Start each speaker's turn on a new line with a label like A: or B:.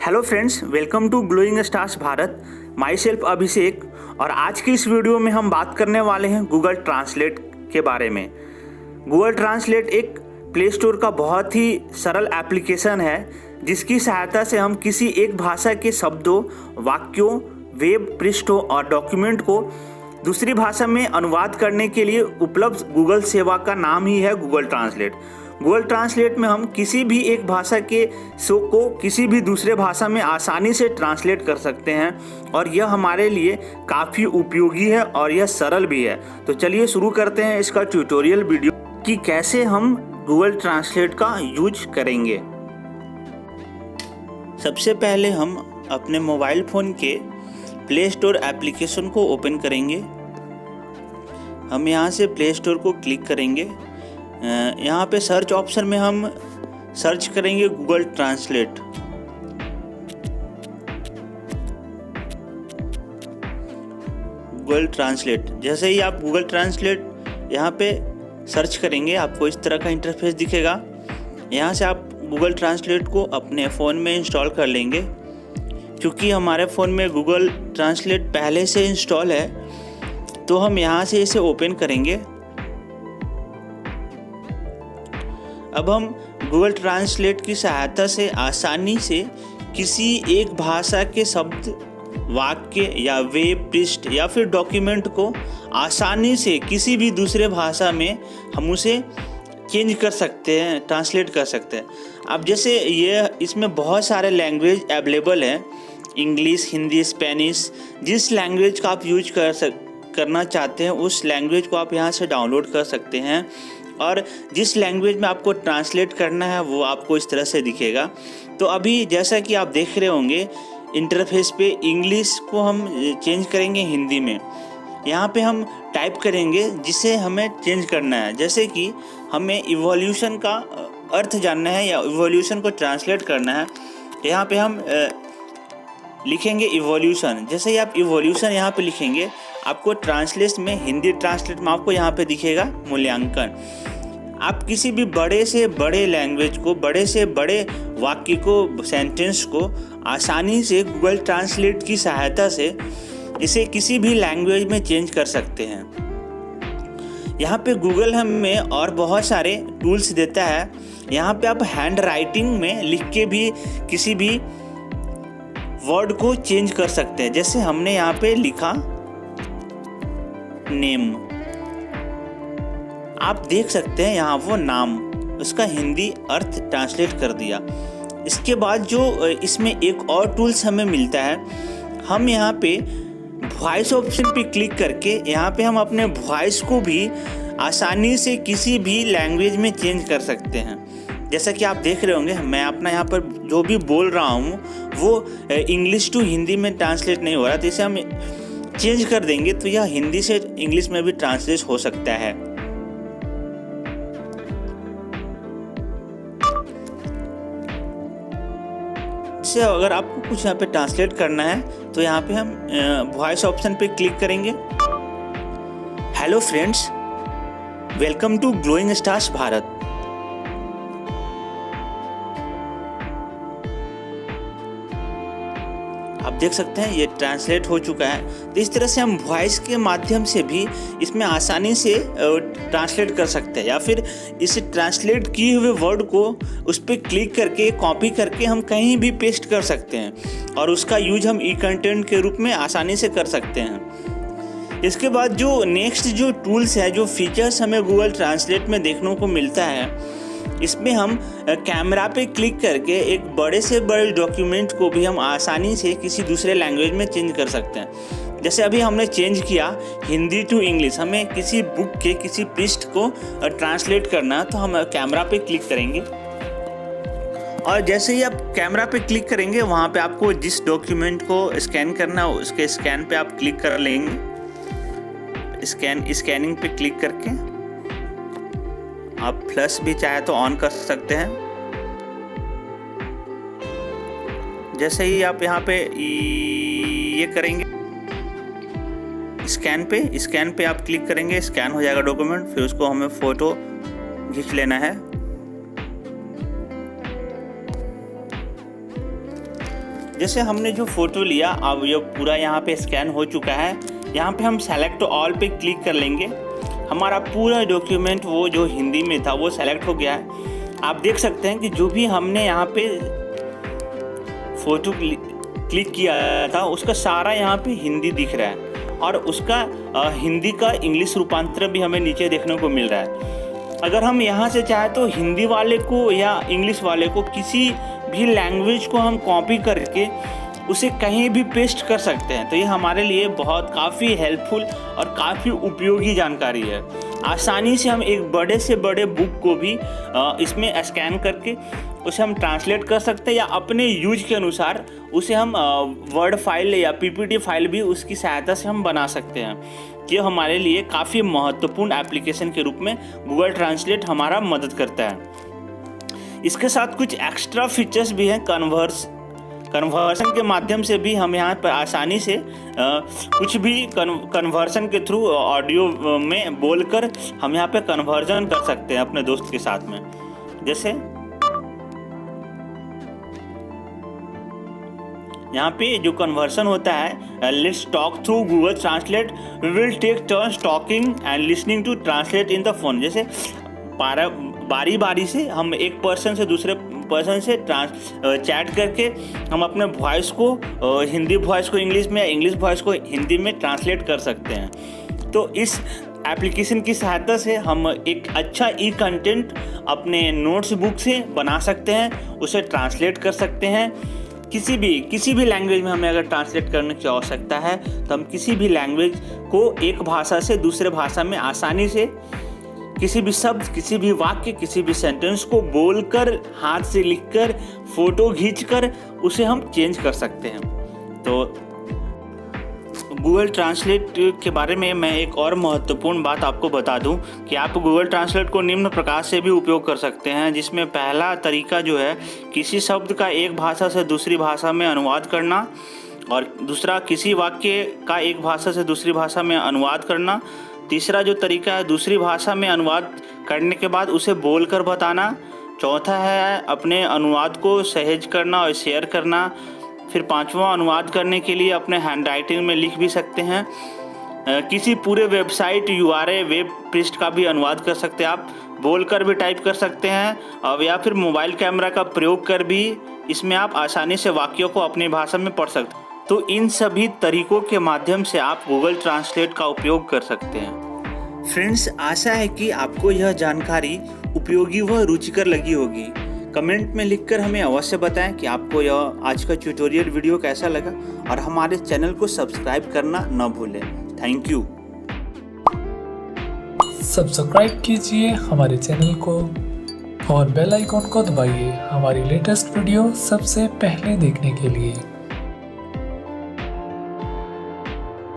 A: Hello friends, welcome to glowing stars Bharat. Myself Abhishek. और आज की इस वीडियो में हम बात करने वाले हैं गूगल ट्रांसलेट के बारे में। गूगल ट्रांसलेट एक प्ले स्टोर का बहुत ही सरल एप्लीकेशन है जिसकी सहायता से हम किसी एक भाषा के शब्दों, वाक्यों, वेब पृष्ठों और डॉक्यूमेंट को दूसरी भाषा में अनुवाद करने के लिए उपलब्ध गूगल सेवा का नाम ही है गूगल ट्रांसलेट। गूगल ट्रांसलेट में हम किसी भी एक भाषा के शो को किसी भी दूसरे भाषा में आसानी से ट्रांसलेट कर सकते हैं और यह हमारे लिए काफ़ी उपयोगी है और यह सरल भी है। तो चलिए शुरू करते हैं इसका ट्यूटोरियल वीडियो कि कैसे हम गूगल ट्रांसलेट का यूज करेंगे। सबसे पहले हम अपने मोबाइल फ़ोन के प्ले स्टोर एप्लीकेशन को ओपन करेंगे। हम यहाँ से प्ले स्टोर को क्लिक करेंगे। यहाँ पे सर्च ऑप्शन में हम सर्च करेंगे गूगल ट्रांसलेट। गूगल ट्रांसलेट जैसे ही आप गूगल ट्रांसलेट यहाँ पे सर्च करेंगे आपको इस तरह का इंटरफेस दिखेगा। यहाँ से आप गूगल ट्रांसलेट को अपने फ़ोन में इंस्टॉल कर लेंगे। क्योंकि हमारे फ़ोन में गूगल ट्रांसलेट पहले से इंस्टॉल है तो हम यहाँ से इसे ओपन करेंगे। अब हम गूगल ट्रांसलेट की सहायता से आसानी से किसी एक भाषा के शब्द, वाक्य या वेब पृष्ठ या फिर डॉक्यूमेंट को आसानी से किसी भी दूसरे भाषा में हम उसे चेंज कर सकते हैं, ट्रांसलेट कर सकते हैं। अब जैसे ये इसमें बहुत सारे लैंग्वेज अवेलेबल हैं, इंग्लिश, हिंदी, स्पेनिश। जिस लैंग्वेज का आप यूज करना चाहते हैं उस लैंग्वेज को आप यहाँ से डाउनलोड कर सकते हैं और जिस लैंग्वेज में आपको ट्रांसलेट करना है वो आपको इस तरह से दिखेगा। तो अभी जैसा कि आप देख रहे होंगे इंटरफेस पे इंग्लिश को हम चेंज करेंगे हिंदी में। यहाँ पे हम टाइप करेंगे जिसे हमें चेंज करना है। जैसे कि हमें इवोल्यूशन का अर्थ जानना है या इवोल्यूशन को ट्रांसलेट करना है। यहाँ पे हम लिखेंगे इवोल्यूशन। जैसे ही आप इवोल्यूशन यहाँ पे लिखेंगे आपको ट्रांसलेट में, हिंदी ट्रांसलेट में आपको यहाँ पे दिखेगा मूल्यांकन। आप किसी भी बड़े से बड़े लैंग्वेज को, बड़े से बड़े वाक्य को, सेंटेंस को आसानी से गूगल ट्रांसलेट की सहायता से इसे किसी भी लैंग्वेज में चेंज कर सकते हैं। यहाँ पे गूगल हमें और बहुत सारे टूल्स देता है। यहाँ पे आप हैंड राइटिंग में लिख के भी किसी भी वर्ड को चेंज कर सकते हैं। जैसे हमने यहाँ पे लिखा नेम, आप देख सकते हैं यहाँ वो नाम, उसका हिंदी अर्थ ट्रांसलेट कर दिया। इसके बाद जो इसमें एक और टूल्स हमें मिलता है, हम यहाँ पे वॉइस ऑप्शन पे क्लिक करके यहाँ पे हम अपने वॉइस को भी आसानी से किसी भी लैंग्वेज में चेंज कर सकते हैं। जैसा कि आप देख रहे होंगे मैं अपना यहाँ पर जो भी बोल रहा हूँ वो इंग्लिश टू हिंदी में ट्रांसलेट नहीं हो रहा, तो इसे हम चेंज कर देंगे तो यह हिंदी से इंग्लिश में भी ट्रांसलेट हो सकता है। इससे अगर आपको कुछ यहाँ पे ट्रांसलेट करना है तो यहाँ पे हम वॉइस ऑप्शन पे क्लिक करेंगे। Hello friends, welcome to glowing stars Bharat. आप देख सकते हैं ये ट्रांसलेट हो चुका है। तो इस तरह से हम वॉइस के माध्यम से भी इसमें आसानी से ट्रांसलेट कर सकते हैं या फिर इस ट्रांसलेट किए हुए वर्ड को उस पर क्लिक करके कॉपी करके हम कहीं भी पेस्ट कर सकते हैं और उसका यूज हम ई कंटेंट के रूप में आसानी से कर सकते हैं। इसके बाद जो नेक्स्ट जो टूल्स है, जो फीचर्स हमें गूगल ट्रांसलेट में देखने को मिलता है, इसमें हम कैमरा पे क्लिक करके एक बड़े से बड़े डॉक्यूमेंट को भी हम आसानी से किसी दूसरे लैंग्वेज में चेंज कर सकते हैं। जैसे अभी हमने चेंज किया हिंदी टू इंग्लिश, हमें किसी बुक के किसी पृष्ठ को ट्रांसलेट करना तो हम कैमरा पे क्लिक करेंगे और जैसे ही आप कैमरा पे क्लिक करेंगे वहाँ पे आपको जिस डॉक्यूमेंट को स्कैन करना हो उसके स्कैन पे आप क्लिक कर लेंगे। स्कैनिंग पे क्लिक करके आप प्लस भी चाहे तो ऑन कर सकते हैं। जैसे ही आप यहाँ पे ये करेंगे स्कैन पे आप क्लिक करेंगे, स्कैन हो जाएगा डॉक्यूमेंट। फिर उसको हमें फ़ोटो खींच लेना है। जैसे हमने जो फ़ोटो लिया, अब ये पूरा यहाँ पे स्कैन हो चुका है। यहाँ पे हम सेलेक्ट ऑल पे क्लिक कर लेंगे। हमारा पूरा डॉक्यूमेंट वो जो हिंदी में था वो सेलेक्ट हो गया है। आप देख सकते हैं कि जो भी हमने यहाँ पे फ़ोटो क्लिक किया था उसका सारा यहाँ पे हिंदी दिख रहा है और उसका हिंदी का इंग्लिश रूपांतरण भी हमें नीचे देखने को मिल रहा है। अगर हम यहाँ से चाहे तो हिंदी वाले को या इंग्लिश वाले को किसी भी लैंग्वेज को हम कॉपी करके उसे कहीं भी पेस्ट कर सकते हैं। तो ये हमारे लिए बहुत काफ़ी हेल्पफुल और काफ़ी उपयोगी जानकारी है। आसानी से हम एक बड़े से बड़े बुक को भी इसमें स्कैन करके उसे हम ट्रांसलेट कर सकते हैं या अपने यूज के अनुसार उसे हम वर्ड फाइल या पीपीटी फाइल भी उसकी सहायता से हम बना सकते हैं। ये हमारे लिए काफ़ी महत्वपूर्ण एप्लीकेशन के रूप में गूगल ट्रांसलेट हमारा मदद करता है। इसके साथ कुछ एक्स्ट्रा फीचर्स भी हैं। कन्वर्सन के माध्यम से भी हम यहाँ पर आसानी से कुछ भी कन्वर्सन के थ्रू ऑडियो में बोलकर हम यहाँ पे कन्वर्जन कर सकते हैं अपने दोस्त के साथ में। जैसे यहाँ पे जो कन्वर्सन होता है, let's talk through Google Translate, we will take turns talking and listening to translate in the phone. जैसे बारी बारी से हम एक पर्सन से दूसरे पर्सन से चैट करके हम अपने वॉइस को हिंदी वॉइस को इंग्लिश में या इंग्लिश वॉइस को हिंदी में ट्रांसलेट कर सकते हैं। तो इस एप्लीकेशन की सहायता से हम एक अच्छा ई कंटेंट अपने नोट्स बुक से बना सकते हैं, उसे ट्रांसलेट कर सकते हैं। किसी भी लैंग्वेज में हमें अगर ट्रांसलेट करने की आवश्यकता है तो हम किसी भी लैंग्वेज को एक भाषा से दूसरे भाषा में आसानी से किसी भी शब्द, किसी भी वाक्य, किसी भी सेंटेंस को बोलकर, हाथ से लिखकर, फोटो खींचकर उसे हम चेंज कर सकते हैं। तो गूगल ट्रांसलेट के बारे में मैं एक और महत्वपूर्ण बात आपको बता दूं कि आप गूगल ट्रांसलेट को निम्न प्रकार से भी उपयोग कर सकते हैं, जिसमें पहला तरीका जो है किसी शब्द का एक भाषा से दूसरी भाषा में अनुवाद करना, और दूसरा किसी वाक्य का एक भाषा से दूसरी भाषा में अनुवाद करना। तीसरा जो तरीका है दूसरी भाषा में अनुवाद करने के बाद उसे बोलकर बताना। चौथा है अपने अनुवाद को सहेज करना और शेयर करना। फिर पांचवा, अनुवाद करने के लिए अपने हैंडराइटिंग में लिख भी सकते हैं। किसी पूरे वेबसाइट URL वेब पृष्ठ का भी अनुवाद कर सकते हैं आप, बोलकर भी टाइप कर सकते हैं, और या फिर मोबाइल कैमरा का प्रयोग कर भी इसमें आप आसानी से वाक्यों को अपनी भाषा में पढ़ सकते हैं। तो इन सभी तरीकों के माध्यम से आप गूगल ट्रांसलेट का उपयोग कर सकते हैं। फ्रेंड्स, आशा है कि आपको यह जानकारी उपयोगी व रुचिकर लगी होगी। कमेंट में लिखकर हमें अवश्य बताएं कि आपको यह आज का ट्यूटोरियल वीडियो कैसा लगा, और हमारे चैनल को सब्सक्राइब करना न भूलें। Thank you.
B: सब्सक्राइब कीजिए हमारे चैनल को और बेल आइकॉन को दबाइए हमारी लेटेस्ट वीडियो सबसे पहले देखने के लिए।